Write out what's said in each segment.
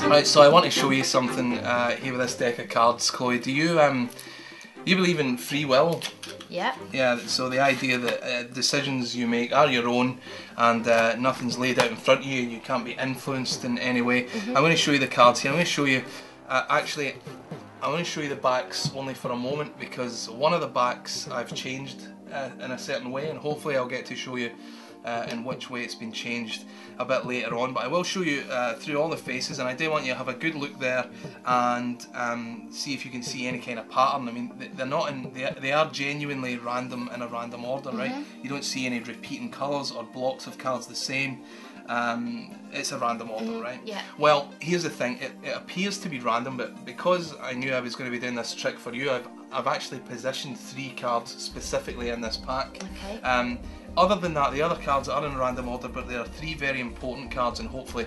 Right, so I want to show you something here with this deck of cards, Chloe. Do you believe in free will? Yeah. Yeah, so the idea that decisions you make are your own and nothing's laid out in front of you, you can't be influenced in any way. I'm going to show you the cards here. I'm going to show you, actually, I'm going to show you the backs only for a moment because one of the backs I've changed in a certain way, and hopefully I'll get to show you in which way it's been changed a bit later on, but I will show you through all the faces, and I do want you to have a good look there and see if you can see any kind of pattern. I mean, they're not in, they are genuinely random in a random order, right? You don't see any repeating colours or blocks of cards the same. It's a random order, right? Yeah. Well, here's the thing, it appears to be random, but because I knew I was going to be doing this trick for you, I've actually positioned 3 cards specifically in this pack. Okay. Other than that, the other cards are in random order, but there are 3 very important cards, and hopefully,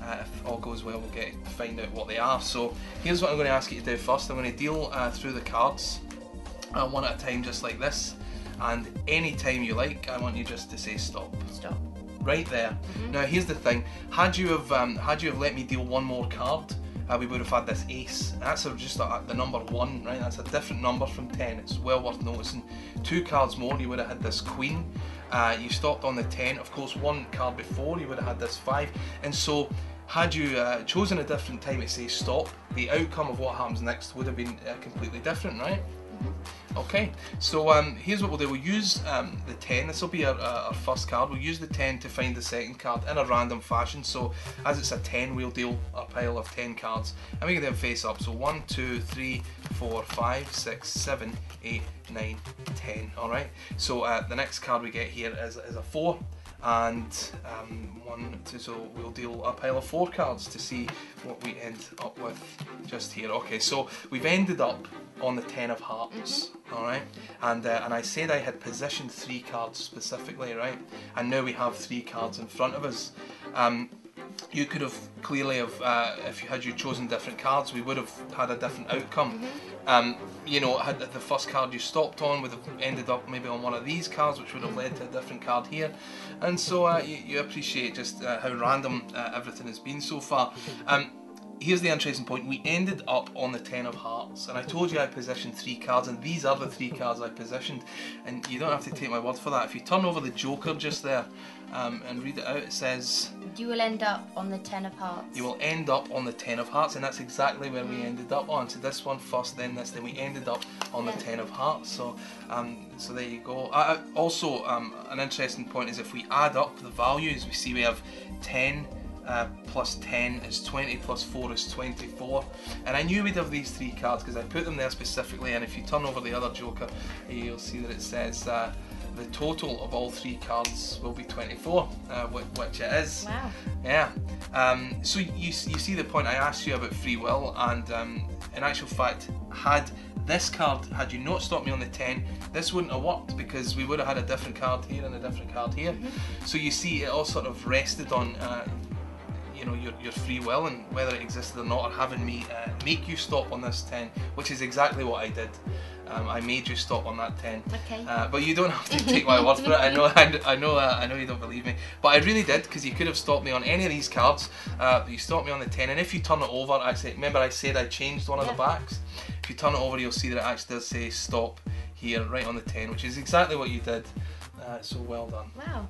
if all goes well, we'll get to find out what they are. So here's what I'm going to ask you to do first. I'm going to deal through the cards one at a time, just like this, and any time you like, I want you just to say stop. Stop. Right there. Now here's the thing, had you have let me deal one more card, we would have had this ace. That's just the number 1, right? That's a different number from 10. It's well worth noticing. 2 cards more, you would have had this queen. You stopped on the 10. Of course, 1 card before, you would have had this 5. And so, had you chosen a different time to say stop, the outcome of what happens next would have been completely different, right? Okay, so here's what we'll do. We'll use the 10. This will be our first card. We'll use the 10 to find the second card in a random fashion. So as it's a 10, we'll deal a pile of 10 cards, and we can then face up. So 1, 2, 3, 4, 5, 6, 7, 8, 9, 10. All right. So the next card we get here is a 4. And 1, 2, so we'll deal a pile of 4 cards to see what we end up with just here. Okay, so we've ended up on the 10 of hearts, alright? And I said I had positioned 3 cards specifically, right? And now we have 3 cards in front of us. You could have clearly if you had chosen different cards, we would have had a different outcome. You know, had the first card you stopped on would have ended up maybe on one of these cards, which would have led to a different card here. And so you appreciate just how random everything has been so far. Here's the interesting point. We ended up on the 10 of hearts, and I told you I positioned 3 cards, and these are the 3 cards I positioned, and you don't have to take my word for that. If you turn over the Joker just there and read it out, it says you will end up on the 10 of hearts. You will end up on the 10 of hearts, and that's exactly where we ended up on. So this one first, then this, then we ended up on the 10 of hearts. So so there you go. Also an interesting point is if we add up the values, we see we have 10 plus 10 is 20, plus 4 is 24, and I knew we'd have these 3 cards because I put them there specifically. And if you turn over the other Joker, you'll see that it says the total of all 3 cards will be 24, which it is. Wow. Yeah. So you see the point. I asked you about free will, and in actual fact, had you not stopped me on the 10, this wouldn't have worked because we would have had a different card here and a different card here. So you see, it all sort of rested on you know, your free will and whether it existed or not, or having me make you stop on this 10, which is exactly what I did. I made you stop on that 10. Okay. But you don't have to take my word for it. I know you don't believe me, but I really did, because you could have stopped me on any of these cards. You stopped me on the 10, and if you turn it over, actually, remember I said I changed one of the backs. If you turn it over, you'll see that it actually does say stop here, right on the 10, which is exactly what you did. So well done. Wow.